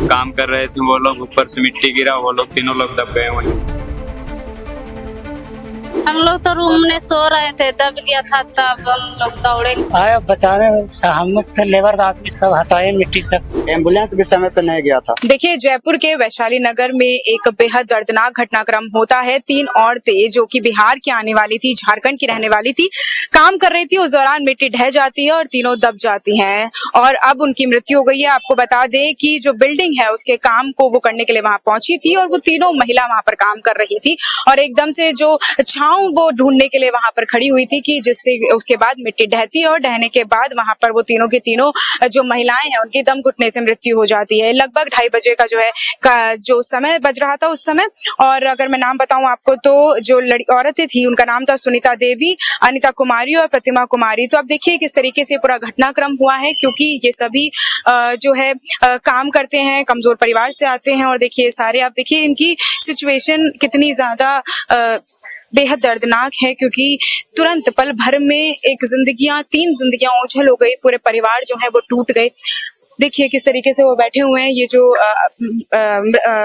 काम कर रहे थे वो लोग, ऊपर से मिट्टी गिरा, वो लोग तीनों लोग दब गए वहीं। हम लोग तो रूम में सो रहे थे, दब गया था, तब हम लोग दौड़े आए बचाने। हम लोग थे लेबर आदमी, सब हटाए मिट्टी सब। एम्बुलेंस भी समय पे नहीं गया था। देखिए, जयपुर के वैशाली नगर में एक बेहद दर्दनाक घटनाक्रम होता है। 3 औरतें जो कि बिहार की आने वाली थी, झारखंड की रहने वाली थी, काम कर रही थी, उस दौरान मिट्टी ढह जाती है और तीनों दब जाती हैं और अब उनकी मृत्यु हो गई है। आपको बता दें कि जो बिल्डिंग है उसके काम को वो करने के लिए वहां पहुंची थी और वो तीनों महिला वहां पर काम कर रही थी और एकदम से जो छांव वो ढूंढने के लिए वहां पर खड़ी हुई थी कि जिससे उसके बाद मिट्टी ढहती है और ढहने के बाद वहां पर वो तीनों की तीनों जो महिलाएं हैं उनकी दम घुटने से मृत्यु हो जाती है। लगभग 2:30 बजे का जो है जो समय बज रहा था उस समय। और अगर मैं नाम बताऊं आपको तो जो औरतें थी उनका नाम था सुनीता देवी, अनिता कुमारी और प्रतिमा कुमारी। तो अब देखिए किस तरीके से पूरा घटनाक्रम हुआ है, क्योंकि ये सभी जो है काम करते हैं, कमजोर परिवार से आते हैं और देखिए सारे आप देखिए इनकी सिचुएशन कितनी ज्यादा बेहद दर्दनाक है, क्योंकि तुरंत पल भर में 3 जिंदगियां ओझल हो गई, पूरे परिवार जो है वो टूट गए। देखिए किस तरीके से वो बैठे हुए हैं, ये जो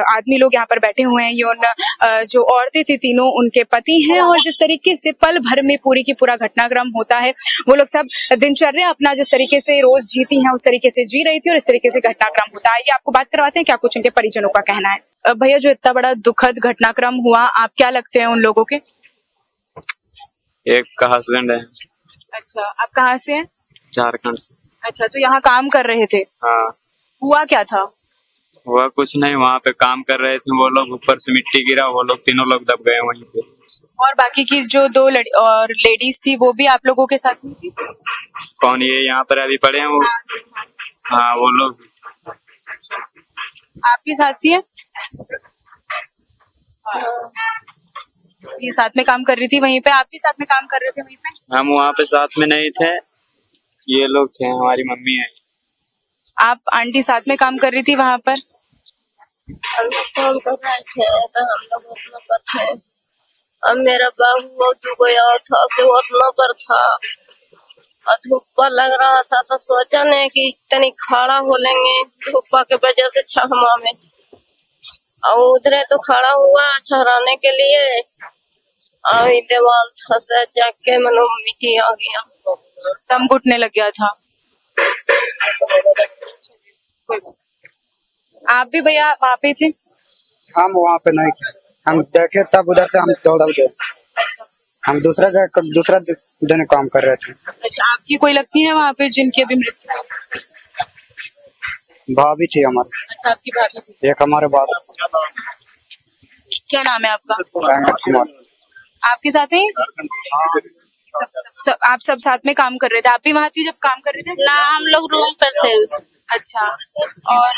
आदमी लोग यहाँ पर बैठे हुए हैं, ये उन जो औरतें थी तीनों उनके पति हैं और जिस तरीके से पल भर में पूरी की पूरा घटनाक्रम होता है, वो लोग सब दिनचर्या अपना जिस तरीके से रोज जीती हैं उस तरीके से जी रही थी और इस तरीके से घटनाक्रम होता है। ये आपको बात करवाते हैं क्या कुछ उनके परिजनों का कहना है। भैया, जो इतना बड़ा दुखद घटनाक्रम हुआ, आप क्या लगते हैं उन लोगों के? एक का हस्बैंड है। अच्छा, आप कहाँ से हैं? झारखंड से। अच्छा, तो यहाँ काम कर रहे थे? हाँ। हुआ क्या था? हुआ कुछ नहीं, वहाँ पे काम कर रहे थे वो लोग, ऊपर से मिट्टी गिरा, वो लोग तीनों लोग दब गए वहीं पे। और बाकी की जो 2 और लेडीज थी वो भी आप लोगों के साथ में थी? कौन? ये यहाँ पर अभी पड़े हैं वो। हाँ, वो लोग। आपके साथ ही है? ये साथ में काम कर रही थी वहीं पे? आप भी साथ में काम कर रहे थे वहीं पे? हम वहाँ पे साथ में नहीं थे, ये लोग थे, हमारी मम्मी है। आप आंटी साथ में काम कर रही थी वहाँ पर? हम लोग काम कर रहे थे तो हम लोग उतना पर थे। अब मेरा बाबू डूब गया था, से उतना पर था और धूप लग रहा था तो सोचा नहीं कि तनी खड़ा हो लेंगे धूप के वजह से छहमा में, और उधरे तो खड़ा हुआ छहराने के लिए और दीवार फंसे जाके मनो मिट्टी आ गया, दम घुटने लग गया था। आप भी भैया वहाँ पे थे? हम वहाँ पे नहीं थे, हम देखे तब उधर से हम दौड़ गए। हम दूसरा दिन काम कर रहे थे। अच्छा, आपकी कोई लगती है वहाँ पे जिनकी अभी मृत्यु? भाभी थी हमारी। अच्छा, आपकी भाभी थी। एक हमारे बाबू। क्या नाम है आपका? संगत कुमार। आपके साथ ही आप सब साथ में काम कर रहे थे? आप भी वहाँ थी जब काम कर रहे थे? ना, हम लोग रूम पर थे। अच्छा, और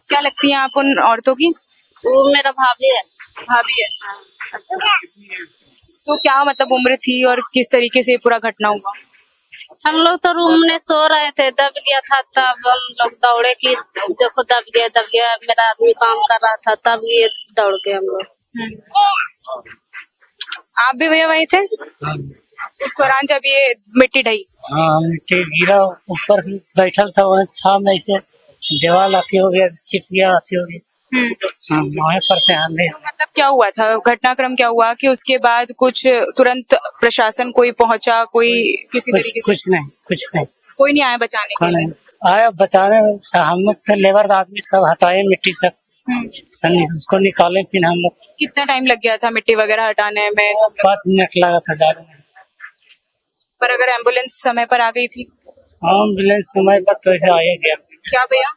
क्या लगती हैं आप उन औरतों की? वो मेरा भाभी है। भाभी है? अच्छा, तो क्या मतलब उम्र थी और किस तरीके से पूरा घटना हुआ? हम लोग तो रूम में सो रहे थे, दब गया था, तब हम लोग दौड़े कि देखो दब गया। मेरा आदमी काम कर रहा था, तब ये दौड़ के हम लोग। आप भी भैया वहीं थे उस दौरान जब ये मिट्टी ढही? हाँ, मिट्टी गिरा, ऊपर से बैठल था वहाँ छाव में, ऐसे दीवार आती हो गया, चिप गया, आती हो गया। हाँ, वहीं पर थे हम भी। तो मतलब क्या हुआ था, घटनाक्रम क्या हुआ कि उसके बाद कुछ तुरंत प्रशासन कोई पहुंचा, कोई किसी तरीके से? कुछ नहीं कोई नहीं आया बचाने के लिए? आया बचाने। हम लोग थे लेबर आदमी, सब हटाए मिट्टी सब, उसको निकाले। फिर हम लोग कितना टाइम लग गया था मिट्टी वगैरह हटाने में? 5 मिनट लगा था, ज्यादा नहीं। पर अगर एम्बुलेंस समय पर आ गई थी? एम्बुलेंस समय पर तो ऐसे आ ही गया था। क्या भैया?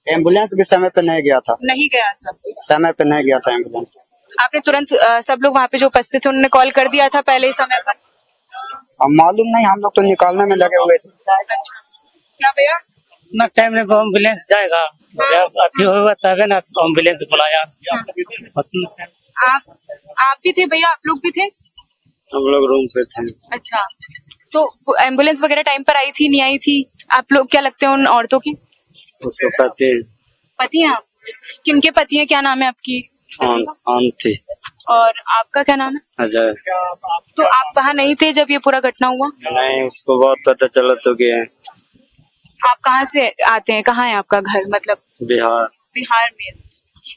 एम्बुलेंस भी समय पे नहीं गया था। नहीं गया था? समय पे नहीं गया था एम्बुलेंस। आपने तुरंत सब लोग वहाँ पे जो उपस्थित थे उन्होंने कॉल कर दिया था पहले ही समय पर? अब मालूम नहीं, हम लोग तो निकालने में लगे हुए थे। अच्छा, क्या भैया? इतना टाइम में एम्बुलेंस जाएगा, अति होगा तब ना एम्बुलेंस बुलाया। आप भी थे भैया? आप लोग भी थे? हम लोग रूम पे थे। अच्छा, तो एम्बुलेंस वगैरह टाइम पर आई थी, नहीं आई थी? आप लोग क्या लगते हैं उन औरतों की? उसको पति हैं आप? किनके पति हैं? क्या नाम है आपकी? थी। और आपका क्या नाम है? अजय। तो आप वहाँ नहीं थे जब ये पूरा घटना हुआ? नहीं, उसको बहुत पता चला तो गया। आप कहाँ से आते हैं, कहाँ है आपका घर? मतलब बिहार। बिहार में।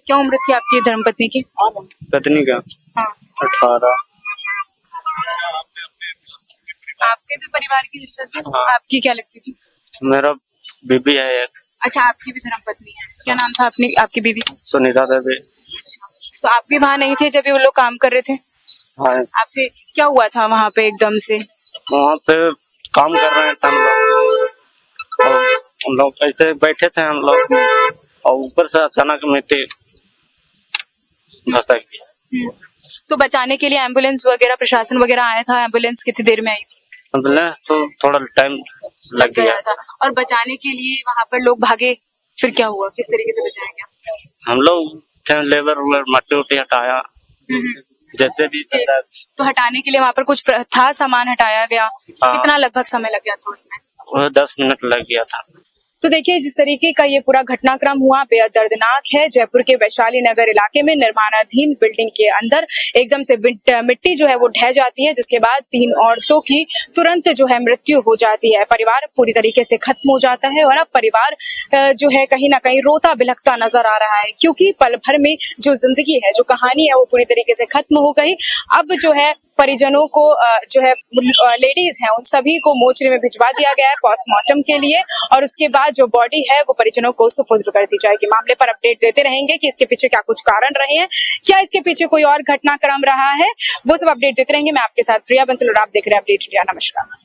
क्या उम्र थी आपकी धर्मपत्नी की? पत्नी का हाँ। 18। आपके भी परिवार की हिस्सा थी? हाँ। आपकी क्या लगती थी? मेरा बीबी है एक, अच्छा, आपकी भी धर्मपत्नी है। क्या नाम था अपनी आपकी बीबी का? सुनीता देवी। तो आप भी वहाँ नहीं थे जब ये वो लोग काम कर रहे थे? हाँ, आप थे? क्या हुआ था वहाँ पे एकदम से? वहाँ पे काम कर रहे थे हम लोग, और हम लोग ऐसे बैठे थे हम लोग, और ऊपर से अचानक मिट्टी धसक गई। तो बचाने के लिए एम्बुलेंस वगैरह, प्रशासन वगैरह आया था? एम्बुलेंस कितनी देर में आई थी? एम्बुलेंस तो थोड़ा टाइम लग गया था। और बचाने के लिए वहाँ पर लोग भागे, फिर क्या हुआ? किस तरीके से बचाया गया? हम लोग थे, लेबर मट्टी उट्टी हटाया जैसे भी। तो हटाने के लिए वहाँ पर कुछ था, सामान हटाया गया? हाँ। कितना लगभग समय लग गया था उसमें? वो 10 मिनट लग गया था। तो देखिए, जिस तरीके का ये पूरा घटनाक्रम हुआ बेहद दर्दनाक है। जयपुर के वैशाली नगर इलाके में निर्माणाधीन बिल्डिंग के अंदर एकदम से मिट्टी जो है वो ढह जाती है, जिसके बाद 3 औरतों की तुरंत जो है मृत्यु हो जाती है। परिवार पूरी तरीके से खत्म हो जाता है और अब परिवार जो है कहीं ना कहीं रोता बिलखता नजर आ रहा है, क्योंकि पल भर में जो जिंदगी है, जो कहानी है, वो पूरी तरीके से खत्म हो गई। अब जो है परिजनों को जो है लेडीज हैं, उन सभी को मोर्चरी में भिजवा दिया गया है पोस्टमार्टम के लिए, और उसके बाद जो बॉडी है वो परिजनों को सुपुर्द कर दी जाएगी। मामले पर अपडेट देते रहेंगे कि इसके पीछे क्या कुछ कारण रहे हैं, क्या इसके पीछे कोई और घटनाक्रम रहा है, वो सब अपडेट देते रहेंगे। मैं आपके साथ प्रिया बंसल और आप देख रहे हैं अपडेट इंडिया। नमस्कार।